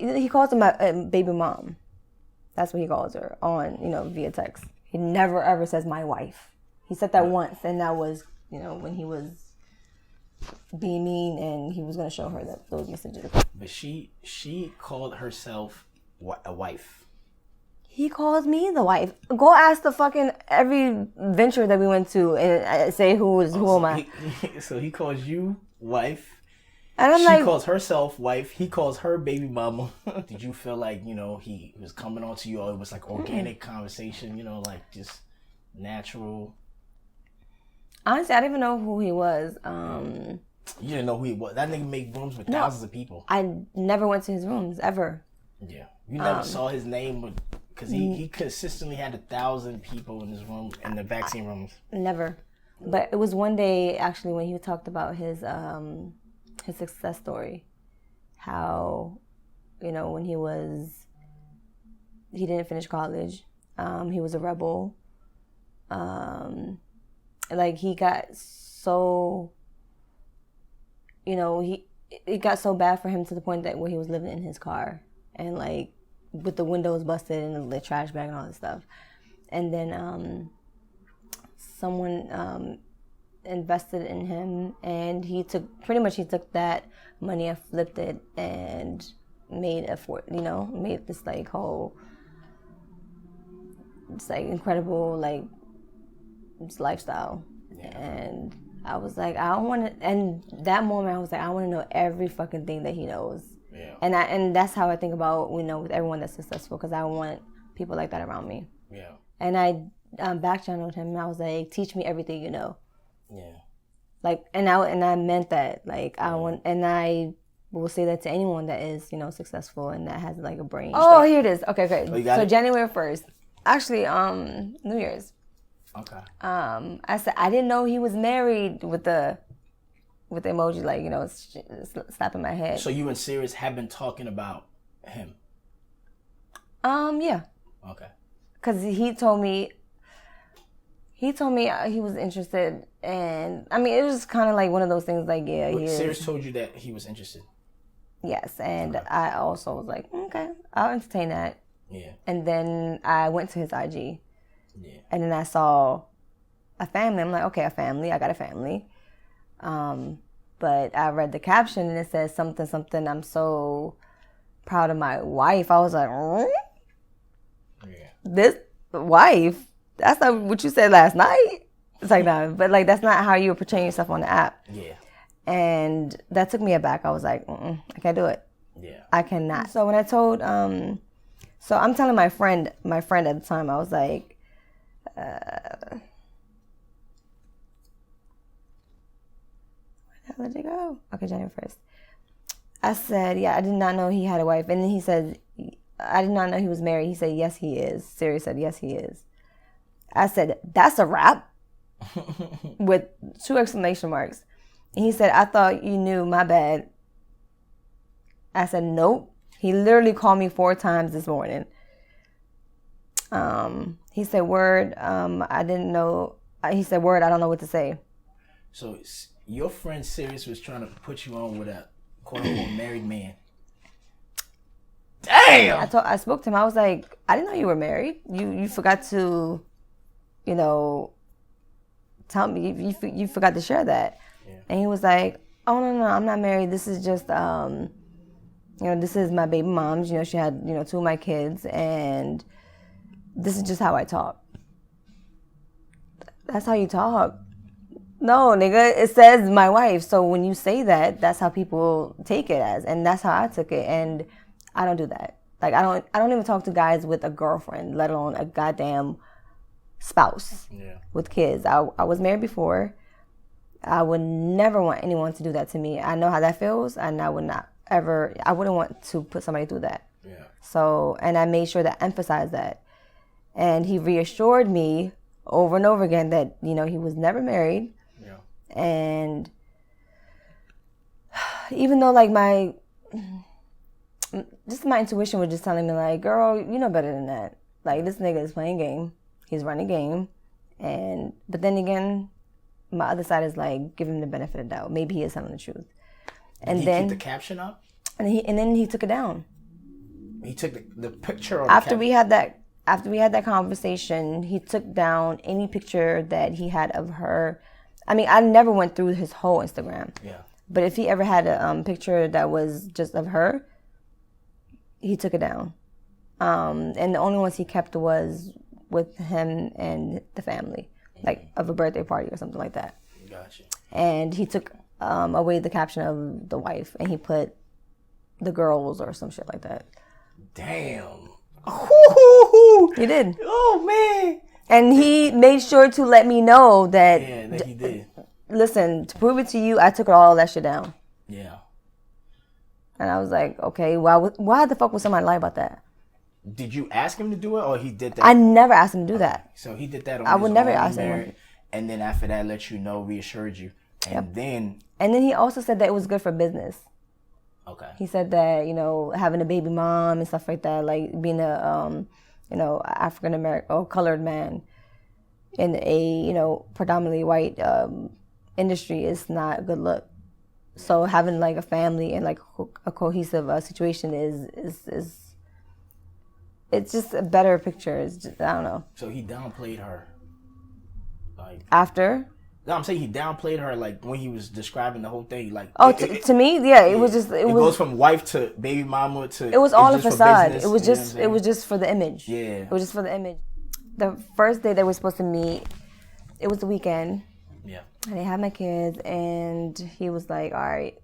he calls her my baby mom. That's what he calls her on, via text. He never ever says my wife. He said that once, and that was, when he was being mean and he was going to show her those messages. But she called herself a wife. He calls me the wife. Go ask the fucking every venture that we went to and say who am I. So he calls you wife. And she calls herself wife. He calls her baby mama. Did you feel like, he was coming on to you, or it was like organic conversation, like just natural? Honestly, I didn't even know who he was. You didn't know who he was? That nigga made rooms with thousands of people. I never went to his rooms, ever. Yeah. You never saw his name, because he consistently had 1,000 people in his room, in the vaccine rooms. Never. But it was one day, actually, when he talked about his success story. How, when he didn't finish college. He was a rebel. He got so, it got so bad for him to the point that where he was living in his car and with the windows busted and the trash bag and all this stuff. And then someone invested in him, and he took that money and flipped it and made made this whole, it's incredible this lifestyle. Yeah. And I was like, I don't want to. And that moment, I was like, I want to know every fucking thing that he knows. Yeah. And that's how I think about with everyone that's successful, because I want people like that around me. Yeah. And I back channeled him, and I was like, teach me everything you know. Yeah. And I meant that. I want, and I will say that to anyone that is successful and that has a brain. Oh, here it is. Okay, great. Oh, so January 1st, actually, New Year's. Okay. I said I didn't know he was married with the emoji slapping my head. So you and Sirius have been talking about him? Yeah. Okay. Cause he told me he was interested, and I mean it was kind of one of those things he is. Sirius told you that he was interested. Yes, and okay. I also was like, okay, I'll entertain that. Yeah. And then I went to his IG. Yeah. And then I saw a family. I'm like, okay, a family. I got a family. But I read the caption and it says something. I'm so proud of my wife. I was like, This wife? That's not what you said last night. It's no, but that's not how you were portraying yourself on the app. Yeah. And that took me aback. I was like, I can't do it. Yeah. I cannot. So when I told, so I'm telling my friend at the time, I was like, where the hell did it go? Okay, January 1st. I said, yeah, I did not know he had a wife. And then he said, I did not know he was married. He said, yes, he is. Sirius said, yes, he is. I said, that's a wrap. With 2 exclamation marks. And he said, I thought you knew, my bad. I said, nope. He literally called me 4 times this morning. He said, word, I didn't know. He said, word, I don't know what to say. So your friend Sirius was trying to put you on with a quote-unquote married man. Damn! I spoke to him. I was like, I didn't know you were married. You forgot to, tell me. You forgot to share that. Yeah. And he was like, oh, no, I'm not married. This is just, this is my baby mom. She had, 2 of my kids, and this is just how I talk. That's how you talk. No, nigga, it says my wife. So when you say that, that's how people take it as, and that's how I took it. And I don't do that. I don't even talk to guys with a girlfriend, let alone a goddamn spouse with kids. I was married before. I would never want anyone to do that to me. I know how that feels, and I wouldn't want to put somebody through that. Yeah. So, and I made sure to emphasize that. And he reassured me over and over again that, he was never married. Yeah. And even though my intuition was just telling me girl, you know better than that. This nigga is playing game. He's running game. But then again, my other side is give him the benefit of the doubt. Maybe he is telling the truth. Did he keep the caption up? And then he took it down. He took the picture. Or after we had that conversation, he took down any picture that he had of her. I mean, I never went through his whole Instagram. Yeah. But if he ever had a picture that was just of her, he took it down. And the only ones he kept was with him and the family, like of a birthday party or something like that. Gotcha. And he took away the caption of the wife, and he put the girls or some shit like that. Damn. He did. Oh, man. And he made sure to let me know that. Yeah, that he did. Listen, to prove it to you, I took all that shit down. Yeah. And I was like, okay, why the fuck would somebody lie about that? Did you ask him to do it, or he did that? I never asked him to do that. So he did that on I would never ask him. And then after that, let you know, reassured you. And then he also said that it was good for business. Okay. He said that, having a baby mom and stuff like that, like being a, African American or colored man in a, predominantly white industry is not a good look. So having like a family and like a cohesive situation is it's just a better picture. It's just, I don't know. So he downplayed her. Like after? No, I'm saying he downplayed her like when he was describing the whole thing. Like to me, yeah, it was just it goes from wife to baby mama to. It was all a facade. It was just for the image. Yeah. It was just for the image. The first day they were supposed to meet, it was the weekend. Yeah. And they had my kids, and he was like, "All right."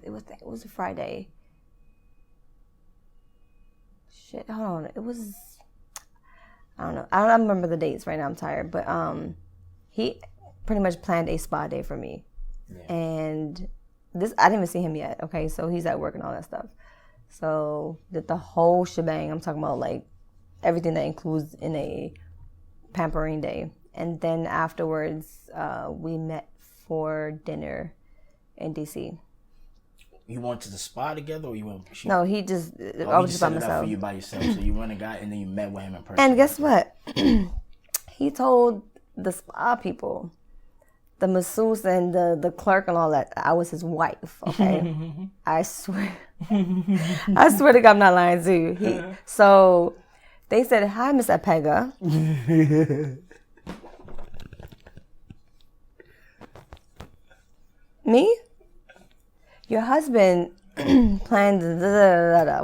It was a Friday. Shit, hold on. It was. I don't know. I don't remember the dates right now. I'm tired, but he pretty much planned a spa day for me. Yeah. And this, I didn't even see him yet, okay? So he's at work and all that stuff. So did the whole shebang. I'm talking about like everything that includes in a pampering day. And then afterwards, we met for dinner in DC. You went to the spa together, or you went? No, he just. I was just by myself. Up for you by yourself. So you went and got, and then you met with him in person. And guess what? He told the spa people, the masseuse and the clerk and all that, I was his wife. Okay, I swear. I swear to God, I'm not lying to you. So they said, "Hi, Miss Epega." Me? Your husband planned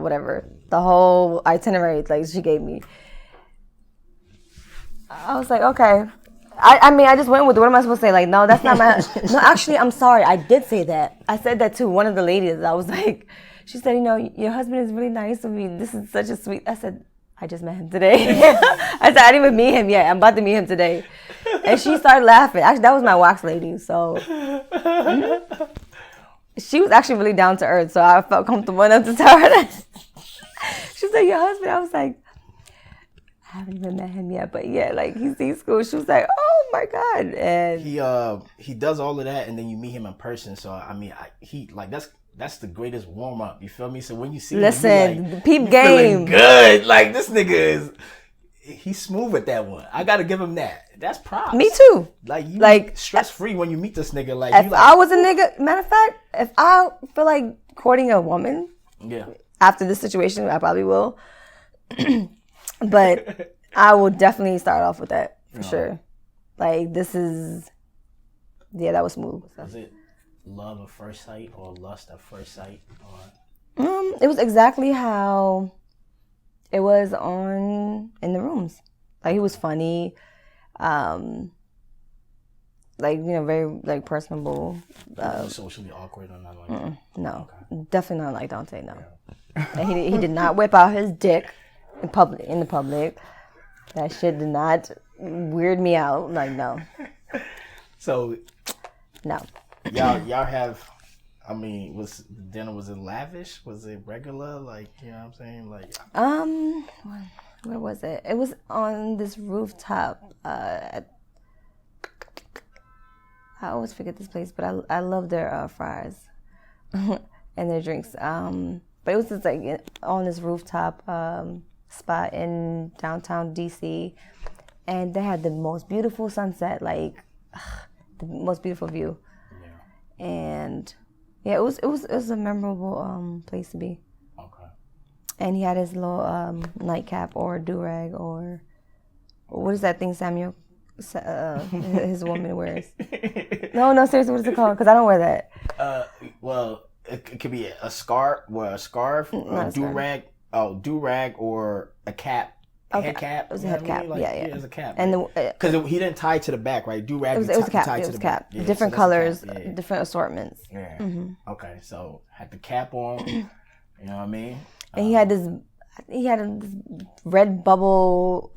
whatever, the whole itinerary like she gave me. I was like, okay. I mean, I just went with it. What am I supposed to say? Like, no, that's not my... No, actually, I'm sorry. I did say that. I said that to one of the ladies. I was like, she said, your husband is really nice of me. This is such a sweet... I said, I just met him today. I said, I didn't even meet him yet. I'm about to meet him today. And she started laughing. Actually, that was my wax lady, so... She was actually really down to earth, so I felt comfortable enough to tell her that. She said, your husband? I was like, I haven't even met him yet, but yeah, like he's cool. She was like, oh my God. And he does all of that, and then you meet him in person. So I mean, that's the greatest warm up. You feel me? So when you see him, like, peep game, good. Like this nigga is. He's smooth with that one. I gotta give him that. That's props. Me too. Like stress free when you meet this nigga. Like if I was a nigga, matter of fact, if I feel like courting a woman, after this situation, I probably will. But I will definitely start off with that for sure. Like this is, that was smooth. Was it love at first sight or lust at first sight? It was exactly how it was in the rooms. Like he was funny, very like personable. Socially awkward or nothing like that? No, definitely not like Dante. No, and he did not whip out his dick in the public. That shit did not weird me out. Like no. So, no. Y'all have. I mean, was it lavish? Was it regular? Like, you know what I'm saying? Like, where was it? It was on this rooftop. I always forget this place, but I love their fries and their drinks. But it was just like on this rooftop spot in downtown DC, and they had the most beautiful sunset, like the most beautiful view, and. Yeah, it was a memorable place to be. Okay. And he had his little nightcap or do-rag or what is that thing Samuel, his woman wears? No, seriously, what is it called? Because I don't wear that. Well, it could be a scarf, a do-rag, or a cap. Okay. Head cap. It was a head cap. Like, yeah. It was a cap. And because he didn't tie it to the back, right? Do-rag. It was a cap. It was a cap. Yeah, different colors, different assortments. Yeah. Mm-hmm. Okay, so had the cap on. You know what I mean? And he had this red bubble,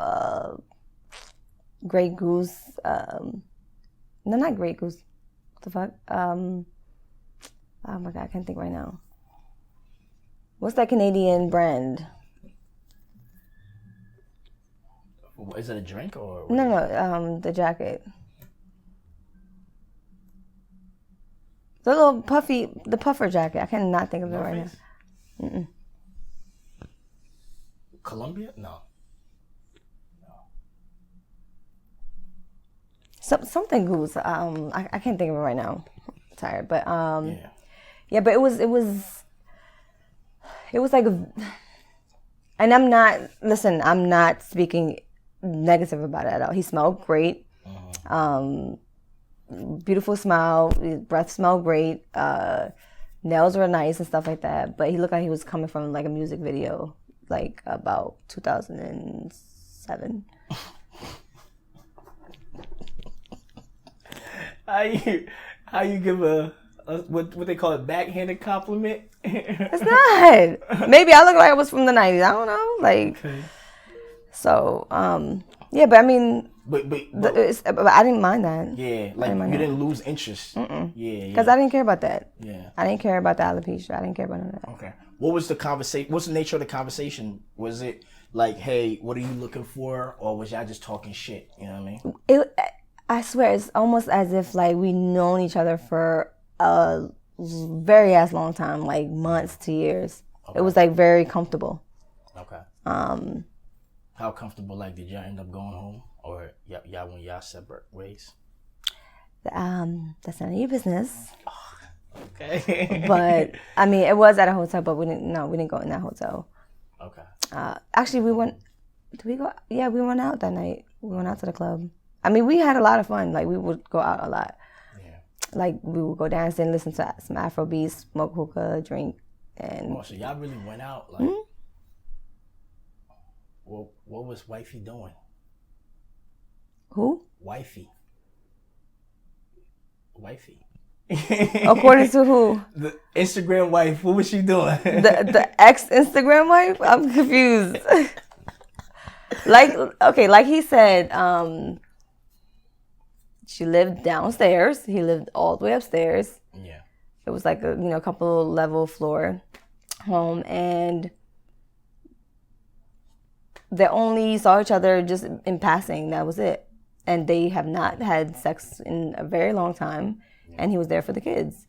Grey Goose. No, not Grey Goose. What the fuck? Oh my God, I can't think right now. What's that Canadian brand? Is it a drink or? No, the jacket. The little the puffer jacket. I cannot think of it right now. Mm-mm. Columbia? No. Something Goose. I can't think of it right now. I'm tired, but yeah, but it was like, and I'm not speaking negative about it at all. He smelled great. Beautiful smile, his breath smelled great, nails were nice and stuff like that, but he looked like he was coming from like a music video like about 2007. How you give a what they call a backhanded compliment? It's not. Maybe I look like I was from the 90s. I don't know. Like, okay. So, yeah, but I mean, but I didn't mind that. Yeah, like you didn't lose interest. Yeah. Because I didn't care about that. Yeah. I didn't care about the alopecia. I didn't care about none of that. Okay. What was the conversation? What's the nature of the conversation? Was it like, hey, what are you looking for? Or was y'all just talking shit? You know what I mean? I swear, it's almost as if like we known each other for a very long time, like months to years. Okay. It was like very comfortable. Okay. How comfortable? Like, did y'all end up going home, or y'all went y'all separate ways? That's none of your business. Oh, okay. But I mean, it was at a hotel, but we didn't go in that hotel. Okay. Actually, we went. Did we go? Yeah, we went out that night. We went out to the club. I mean, we had a lot of fun. Like, we would go out a lot. Yeah. Like, we would go dancing, listen to some Afro beats, smoke hookah, drink, and. Oh, so y'all really went out, like. Mm-hmm. Well, what was wifey doing? Who? Wifey. According to who? The Instagram wife. What was she doing? The ex Instagram wife? I'm confused. Like he said, she lived downstairs. He lived all the way upstairs. Yeah. It was like a couple level floor home, and they only saw each other just in passing. That was it. And they have not had sex in a very long time. Yeah. And he was there for the kids.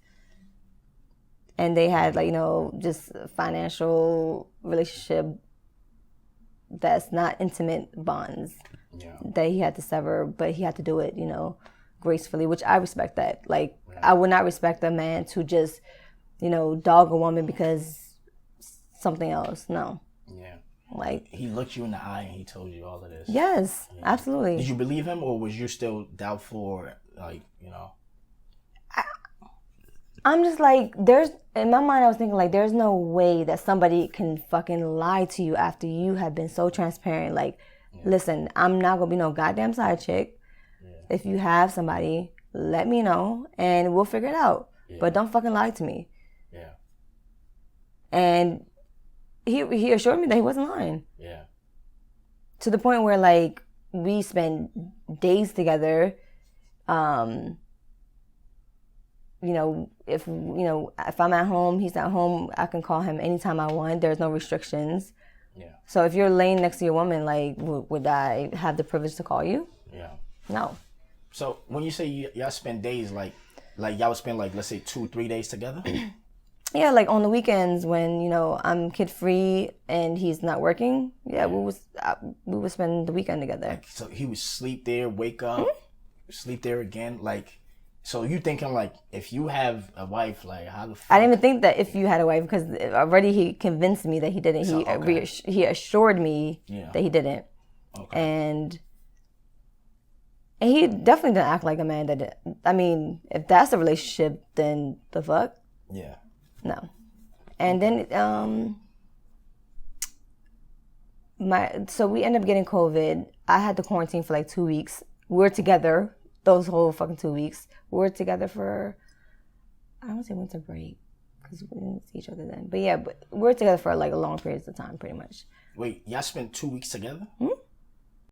And they had just a financial relationship that's not intimate bonds that he had to sever, but he had to do it, gracefully, which I respect that. Like, I would not respect a man to just, dog a woman because something else. No. Yeah. Like, he looked you in the eye and he told you all of this. Yes, absolutely. Did you believe him, or was you still doubtful, or I'm just like, in my mind I was thinking like, there's no way that somebody can fucking lie to you after you have been so transparent. Like, listen, I'm not gonna be no goddamn side chick. Yeah. If you have somebody, let me know and we'll figure it out. Yeah. But don't fucking lie to me. Yeah. And he assured me that he wasn't lying. Yeah. To the point where like we spend days together. If I'm at home, he's at home, I can call him anytime I want. There's no restrictions. Yeah. So if you're laying next to your woman, like, would I have the privilege to call you? Yeah. No. So when you say y'all spend days, like y'all would spend like, let's say 2-3 days together? Yeah, like on the weekends when, I'm kid free and he's not working. Yeah, we would spend the weekend together. Like, so he would sleep there, wake up, sleep there again, like. So you thinking like, if you have a wife, like how the fuck? I didn't even think that if you had a wife, because already he convinced me that he didn't. So, He assured me that he didn't. Okay. And he definitely didn't act like a man that did. I mean, if that's a relationship, then the fuck? Yeah. No. And then so we ended up getting COVID. I had to quarantine for like 2 weeks. We were together those whole fucking 2 weeks. We were together for, I don't want to say winter break, because we didn't see each other then. But yeah, we were together for like a long periods of time, pretty much. Wait, y'all spent 2 weeks together? Mm-hmm.